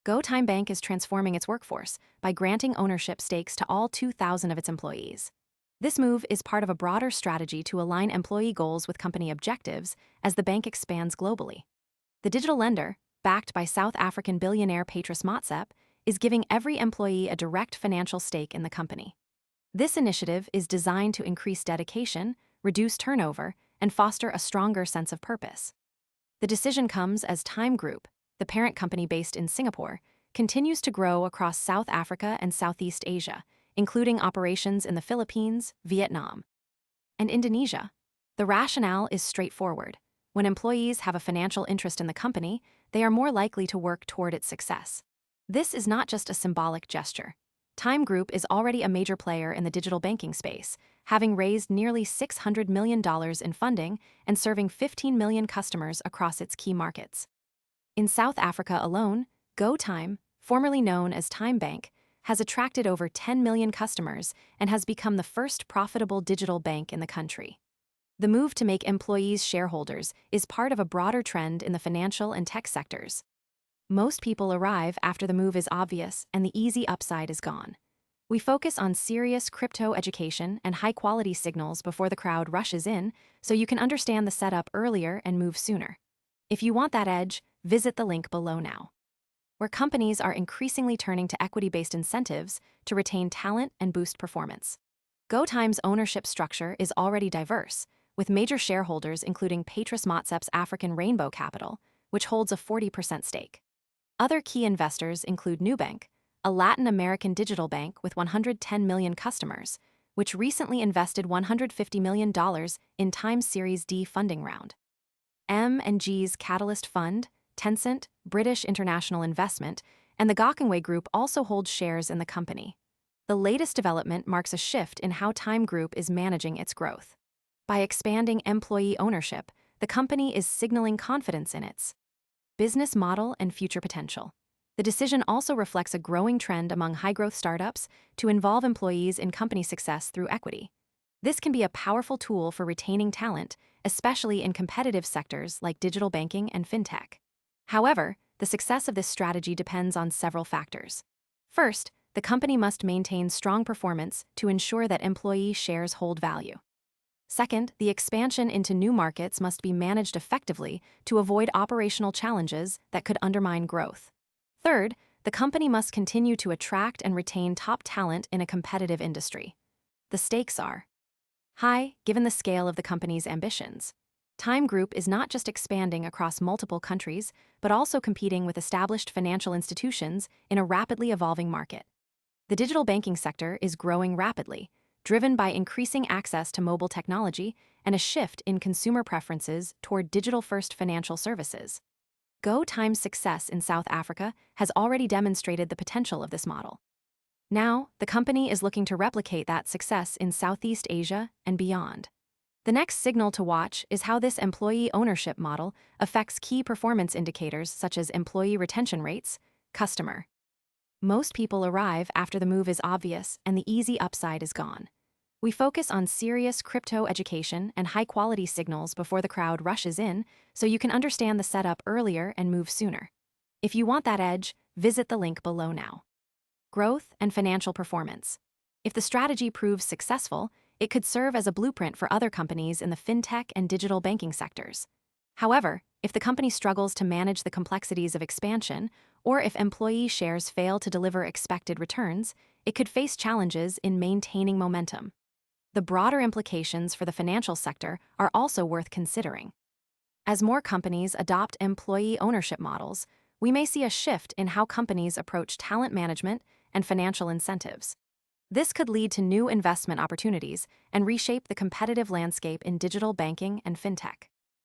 GoTyme Bank is transforming its workforce by granting ownership stakes to all 2,000 of its employees. This move is part of a broader strategy to align employee goals with company objectives as the bank expands globally. The digital lender, backed by South African billionaire Patrice Motsepe, is giving every employee a direct financial stake in the company. This initiative is designed to increase dedication, reduce turnover, and foster a stronger sense of purpose. The decision comes as Tyme Group, the parent company based in Singapore, continues to grow across South Africa and Southeast Asia, including operations in the Philippines, Vietnam, and Indonesia. The rationale is straightforward. When employees have a financial interest in the company, they are more likely to work toward its success. This is not just a symbolic gesture. Tyme Group is already a major player in the digital banking space, having raised nearly $600 million in funding and serving 15 million customers across its key markets. In South Africa alone, GoTyme, formerly known as Tyme Bank, has attracted over 10 million customers and has become the first profitable digital bank in the country. The move to make employees shareholders is part of a broader trend in the financial and tech sectors. Most people arrive after the move is obvious and the easy upside is gone. We focus on serious crypto education and high-quality signals before the crowd rushes in, so you can understand the setup earlier and move sooner. If you want that edge, visit the link below now. Where companies are increasingly turning to equity-based incentives to retain talent and boost performance. GoTyme's ownership structure is already diverse, with major shareholders including Patrice Motsepe's African Rainbow Capital, which holds a 40% stake. Other key investors include Nubank, a Latin American digital bank with 110 million customers, which recently invested $150 million in Tyme's Series D funding round. M&G's Catalyst Fund, Tencent, British International Investment, and the Gokongwei Group also hold shares in the company. The latest development marks a shift in how Tyme Group is managing its growth. By expanding employee ownership, the company is signaling confidence in its business model and future potential. The decision also reflects a growing trend among high-growth startups to involve employees in company success through equity. This can be a powerful tool for retaining talent, especially in competitive sectors like digital banking and fintech. However, the success of this strategy depends on several factors. First, the company must maintain strong performance to ensure that employee shares hold value. Second, the expansion into new markets must be managed effectively to avoid operational challenges that could undermine growth. Third, the company must continue to attract and retain top talent in a competitive industry. The stakes are high, given the scale of the company's ambitions. Tyme Group is not just expanding across multiple countries, but also competing with established financial institutions in a rapidly evolving market. The digital banking sector is growing rapidly, driven by increasing access to mobile technology and a shift in consumer preferences toward digital-first financial services. GoTyme's success in South Africa has already demonstrated the potential of this model. Now, the company is looking to replicate that success in Southeast Asia and beyond. The next signal to watch is how this employee ownership model affects key performance indicators such as employee retention rates, customer. Most people arrive after the move is obvious and the easy upside is gone. We focus on serious crypto education and high-quality signals before the crowd rushes in, so you can understand the setup earlier and move sooner. If you want that edge, visit the link below now. Growth and financial performance. If the strategy proves successful, it could serve as a blueprint for other companies in the fintech and digital banking sectors. However, if the company struggles to manage the complexities of expansion, or if employee shares fail to deliver expected returns, it could face challenges in maintaining momentum. The broader implications for the financial sector are also worth considering. As more companies adopt employee ownership models, we may see a shift in how companies approach talent management and financial incentives. This could lead to new investment opportunities and reshape the competitive landscape in digital banking and fintech.